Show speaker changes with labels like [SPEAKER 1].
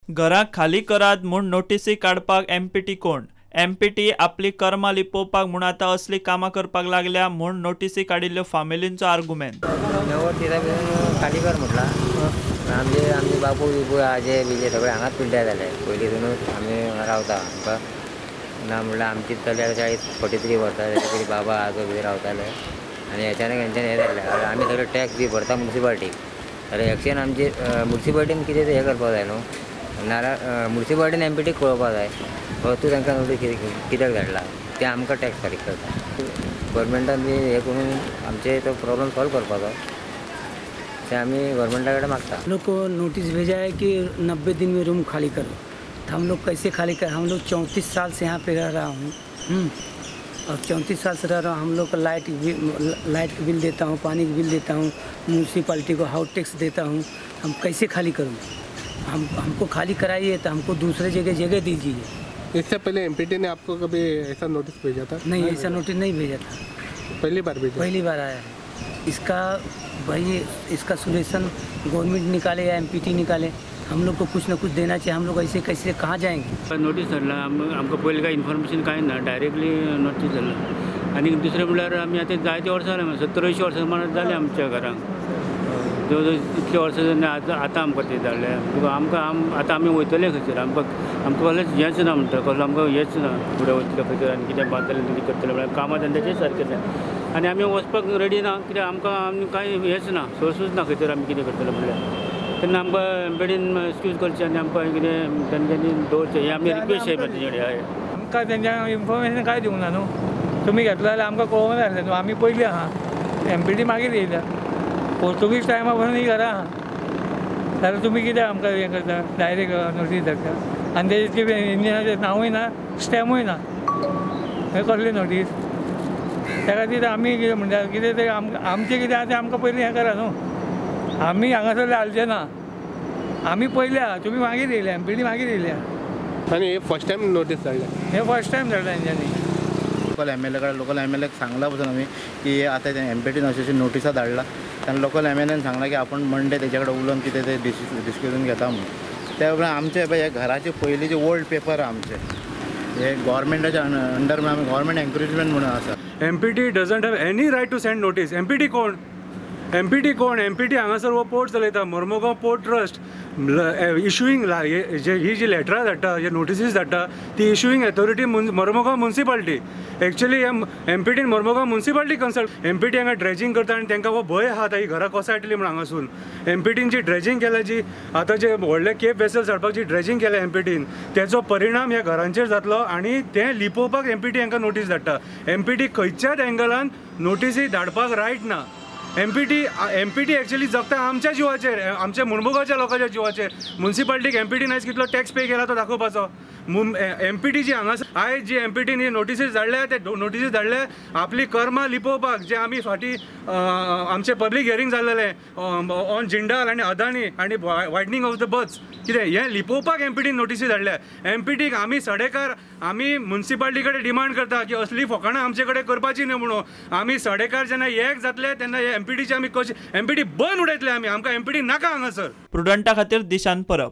[SPEAKER 1] घरां खाली करात म्हूण नोटीसी काडपाक एमपीटी कोण? एमपीटी आपली कर्मां लिपोवपाक म्हूण आतां असली कामां करपाक लागल्या म्हूण नोटीसी काडिल्ल्यो फामिलींचो आर्ग्युमेंट.
[SPEAKER 2] 90 दिसां खाली कर म्हटला. आमचे बापू बिपू आजे बिजे सगळे हांगाच पिड्ड्यार जाले. पयलींसूनच आमी रावता. आमकां ना म्हणल्यार आमची चले 43 वर्सां जाली तरी बाबा आजो बी रावताले आनी अचानक हेंच्यानी हें जालें. आमी सगळे टॅक्स बी भरता म्युनिसिपालिटीक. जाल्यार एक्शन आमची म्युनिसिपालिटीन कितें तें हें करपाक जाय न्हू. नाल्यार म्युनिसिपालिटीन एमपीटीक कळोवपाक जाय तूं तांकां नोटीस कित्याक धाडला ते आमकां टॅक्स फारीक करता. गव्हर्मेंटान बी हें करून आमचे तो प्रॉब्लम सॉल्व करपाचो ते आमी गव्हर्मेंटा कडेन मागता.
[SPEAKER 3] लोग को नोटिस भेजा है कि 90 दिन में रूम खाली करो. तो हम लोग कैसे खाली करें? हम लोग 34 साल से यहाँ पे रह रहा हूँ और 34 साल से रह रहा हूँ. हम लोग का लाइट का बिल देता हूँ, पानी का बिल देता हूँ, म्यूनसिपालिटी को हाउस टैक्स देता हूँ. हम कैसे खाली करूँ? हमको खाली कराइए तो हमको दूसरे जगह दीजिए.
[SPEAKER 4] इससे पहले एमपीटी ने आपको कभी ऐसा नोटिस भेजा था?
[SPEAKER 3] नहीं, ऐसा नोटिस नहीं भेजा था.
[SPEAKER 4] पहली बार भेजा?
[SPEAKER 3] पहली बार आया है. इसका सोल्यूशन गवर्नमेंट निकाले या एमपीटी निकाले. हम लोग को कुछ ना कुछ देना चाहिए. हम लोग ऐसे कैसे कहाँ जाएंगे?
[SPEAKER 5] नोटीस धाडला आमकां पयलीं काय इन्फॉर्मेशन कांय ना. डायरेक्टली नोटीस धाडला. आनी दुसरें म्हणल्यार आमी आतां जायते वर्सां जालें 70-80 वर्सां सुमार जालीं आमच्या घरांक. जवळ जवळ इतले वर्सां जालीं आतां आमकां ते धाडले. आमकां आतां आमी वयतले खंयसर. आमकां कसलेंच हेंच ना म्हणटा. कसलो आमकां हेंच ना फुडें वयतले खंयसर आनी कितें बांदतले कितें करतले म्हळ्यार कामां धंद्याचें सारकें जाय. आनी आमी वचपाक रेडी ना कित्याक आमकां कांय हेंच ना, सोर्सूच ना खंयसर आमी कितें करतले म्हणल्यार. तेन्ना आमकां एमपीटीन एक्सक्यूज करचें आनी आमकां कितें तेंच्यांनी दवरचें हें आमी रिक्वेस्ट करता तेंचे कडेन. हय,
[SPEAKER 6] आमकां तेंच्या इन्फॉर्मेशन कांय दिवंक ना न्हू. तुमी घेतलो जाल्यार आमकां कळोवंक जाय आसलें न्हू. आमी पयलीं आहा, एमपीटी मागीर येयल्या. पोर्तुगीज टायमा पासून ही घरां आहा जाल्यार तुमी कित्याक आमकां हें करता डायरेक्ट नोटीस धाडटा. आनी तेजेर इंजिनाचें नांवूय ना, स्टॅम्पूय ना. हें कसली नोटीस? त्या खातीर आमी कितें म्हणटा कितें तें आमचें कितें आहा तें आमकां पयलीं हें करा न्हू. आमी हांगासर हालचे ना. आमी पयले आहा, तुमी मागीर येयल्या, एमपीटी मागीर येयल्या.
[SPEAKER 4] आणि हे फर्स्ट टाइम नोटीस धाडल्या?
[SPEAKER 6] हे फर्स्ट टायम धाडला तेंच्यांनी.
[SPEAKER 7] लोकल एमएलए कडेन लोकल एमएलएक सांगला पासून आमी की आतां एमपीटीन अशी नोटिसां धाडला. आनी लोकल एमएलएन सांगला की आपण मंडे तेच्या कडेन उलोवन कितें तें डिस्कशन घेता म्हणून. त्या उपरांत आमचे पळय हे घराचे पयलींचे ओल्ड पेपर आमचे हे गव्हर्मेंटाच्या अंडर आमी गव्हर्मेंट एनकरेजमेंट म्हणून आसा.
[SPEAKER 8] MPT doesn't have any right to send notice. MPT कोण? एमपीटी हांगासर हो पोर्ट चलयता. मोर्मुगांव पोर्ट ट्रस्ट इशुईंग ही जी लेटरां धाडटा, जे नोटिसीस धाडटा ती issuing authority Mormugao municipality. Actually एमपीटीन मोर्मुगांव म्युनिसिपालिटी कन्सल्ट. एमपीटी हांगा ड्रेजिंग करता आनी तांकां हो भंय आहा ही घरां कसां येतली म्हणून हांगासून. एमपीटीन जी ड्रेजिंग केल्या, जी आतां जे व्हडले केप वेसल्स हाडपाक जी ड्रेजिंग केल्या एमपीटीन, तेजो परिणाम ह्या घरांचेर जातलो आनी तें लिपोवपाक एमपीटी हांकां नोटीस धाडटा. एमपीटी खंयच्याच एंगलान नोटिसी धाडपाक रायट ना. एमपीटी एक्चुअली जगता आमच्या जिवाचेर, आमच्या मुर्मुगांवच्या लोकांच्या जिवाचेर. म्युनिसिपालिटीक एमपीटीन आयज कितलो टॅक्स पे केला तो दाखोवपाचो. एमपीटी जी हांगा आयज जी एमपीटीन ही नोटिसीस धाडल्या, ते नोटिसीस धाडल्या आपली कर्मां लिपोवपाक. जे आमी फाटीं आमचे पब्लीक हियरींग जाल्लेले ऑन जिंडाल आनी अदानी आनी वायडनींग ऑफ द बर्थ्स कितें हें लिपोवपाक एमपीटीन नोटिसी धाडल्या. एमपीटीक आमी सडेकार आमी म्युनिसिपालिटी कडेन डिमांड करता की असली फकाणां आमचे कडेन करपाची न्हय म्हणून. आमी सडेकार जेन्ना एक जातले तेन्ना एमपीटीचे आमी कशें एमपीटी बंद उडयतले आमी. आमकां एमपीटी नाका हांगासर.
[SPEAKER 1] प्रुडंटा खातीर दिशान परब.